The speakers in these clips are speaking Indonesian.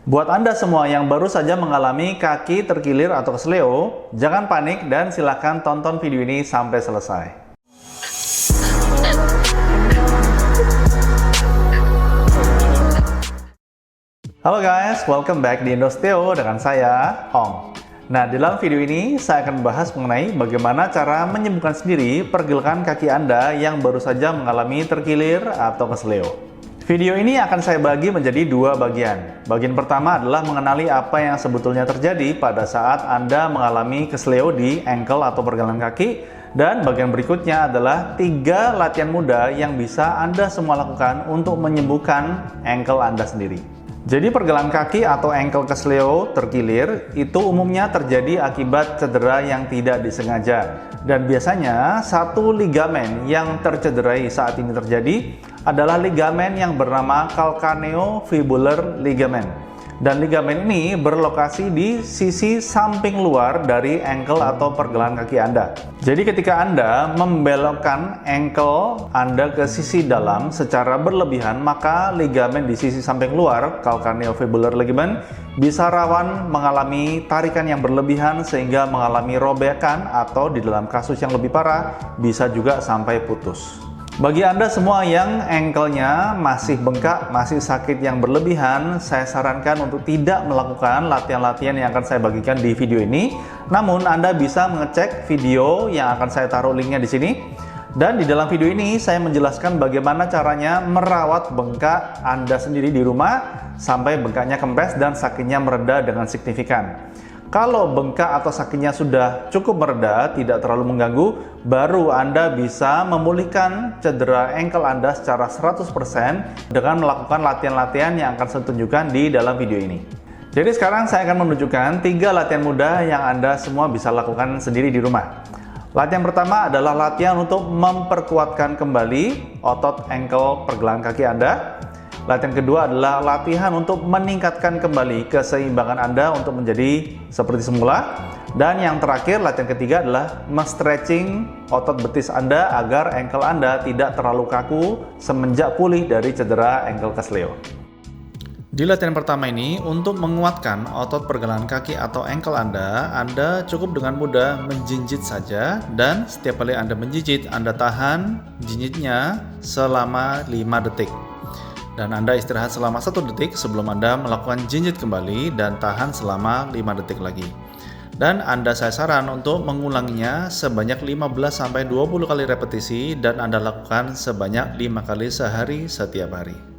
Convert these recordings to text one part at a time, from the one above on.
Buat Anda semua yang baru saja mengalami kaki terkilir atau kesleo, jangan panik dan silakan tonton video ini sampai selesai. Halo guys, welcome back di Indosteo dengan saya, Ong. Nah, di dalam video ini saya akan membahas mengenai bagaimana cara menyembuhkan sendiri pergelangan kaki Anda yang baru saja mengalami terkilir atau kesleo. Video ini akan saya bagi menjadi dua bagian. Bagian pertama adalah mengenali apa yang sebetulnya terjadi pada saat Anda mengalami kesleo di ankle atau pergelangan kaki. Dan bagian berikutnya adalah 3 latihan mudah yang bisa Anda semua lakukan untuk menyembuhkan ankle Anda sendiri. Jadi pergelangan kaki atau ankle kesleo terkilir itu umumnya terjadi akibat cedera yang tidak disengaja. Dan biasanya satu ligamen yang tercederai saat ini terjadi adalah ligamen yang bernama calcaneofibular ligament. Dan ligamen ini berlokasi di sisi samping luar dari ankle atau pergelangan kaki Anda. Jadi ketika Anda membelokkan ankle Anda ke sisi dalam secara berlebihan, maka ligamen di sisi samping luar, calcaneofibular ligament, bisa rawan mengalami tarikan yang berlebihan sehingga mengalami robekan atau di dalam kasus yang lebih parah, bisa juga sampai putus. Bagi Anda semua yang ankle-nya masih bengkak, masih sakit yang berlebihan, saya sarankan untuk tidak melakukan latihan-latihan yang akan saya bagikan di video ini. Namun Anda bisa mengecek video yang akan saya taruh linknya di sini. Dan di dalam video ini saya menjelaskan bagaimana caranya merawat bengkak Anda sendiri di rumah sampai bengkaknya kempes dan sakitnya mereda dengan signifikan. Kalau bengkak atau sakitnya sudah cukup mereda, tidak terlalu mengganggu, baru Anda bisa memulihkan cedera ankle Anda secara 100% dengan melakukan latihan-latihan yang akan saya tunjukkan di dalam video ini. Jadi sekarang saya akan menunjukkan 3 latihan mudah yang Anda semua bisa lakukan sendiri di rumah. Latihan pertama adalah latihan untuk memperkuatkan kembali otot ankle pergelangan kaki Anda. Latihan kedua adalah latihan untuk meningkatkan kembali keseimbangan Anda untuk menjadi seperti semula. Dan yang terakhir, latihan ketiga adalah stretching otot betis Anda agar ankle Anda tidak terlalu kaku semenjak pulih dari cedera ankle kesleo. Di latihan pertama ini, untuk menguatkan otot pergelangan kaki atau ankle Anda cukup dengan mudah menjinjit saja, dan setiap kali Anda menjinjit, Anda tahan jinjitnya selama 5 detik. Dan Anda istirahat selama 1 detik sebelum Anda melakukan jinjit kembali dan tahan selama 5 detik lagi. Dan saya saran untuk mengulanginya sebanyak 15-20 kali repetisi dan Anda lakukan sebanyak 5 kali sehari setiap hari.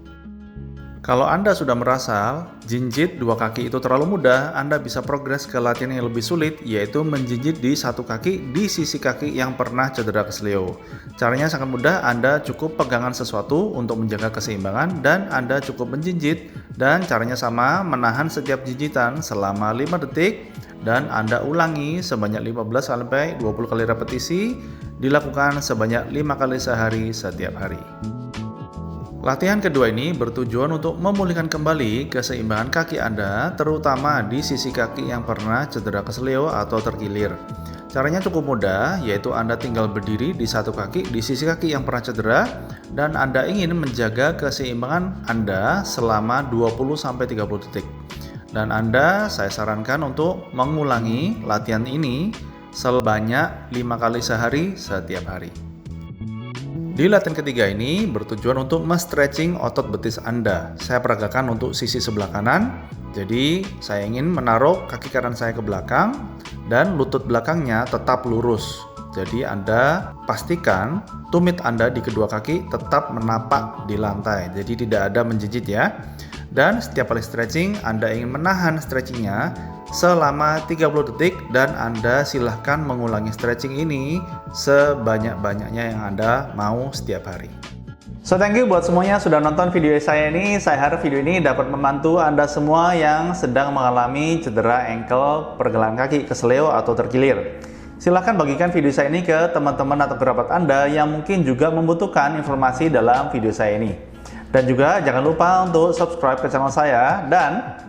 Kalau Anda sudah merasa jinjit 2 kaki itu terlalu mudah, Anda bisa progres ke latihan yang lebih sulit, yaitu menjinjit di 1 kaki di sisi kaki yang pernah cedera kesleo. Caranya sangat mudah, Anda cukup pegangan sesuatu untuk menjaga keseimbangan dan Anda cukup menjinjit, dan caranya sama, menahan setiap jinjitan selama 5 detik dan Anda ulangi sebanyak 15-20 kali repetisi, dilakukan sebanyak 5 kali sehari setiap hari. Latihan kedua ini bertujuan untuk memulihkan kembali keseimbangan kaki Anda, terutama di sisi kaki yang pernah cedera kesleo atau terkilir. Caranya cukup mudah, yaitu Anda tinggal berdiri di 1 kaki di sisi kaki yang pernah cedera, dan Anda ingin menjaga keseimbangan Anda selama 20-30 detik. Dan saya sarankan untuk mengulangi latihan ini sebanyak 5 kali sehari setiap hari. Di latihan ketiga ini bertujuan untuk stretching otot betis Anda. Saya peragakan untuk sisi sebelah kanan. Jadi saya ingin menaruh kaki kanan saya ke belakang dan lutut belakangnya tetap lurus. Jadi Anda pastikan tumit Anda di kedua kaki tetap menapak di lantai. Jadi tidak ada menjijit ya. Dan setiap kali stretching Anda ingin menahan stretchingnya selama 30 detik dan Anda silahkan mengulangi stretching ini sebanyak-banyaknya yang Anda mau setiap hari. So thank you buat semuanya sudah nonton video saya ini. Saya harap video ini dapat membantu Anda semua yang sedang mengalami cedera ankle pergelangan kaki kesleo atau terkilir. Silahkan bagikan video saya ini ke teman-teman atau kerabat Anda yang mungkin juga membutuhkan informasi dalam video saya ini. Dan juga jangan lupa untuk subscribe ke channel saya dan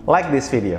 like this video.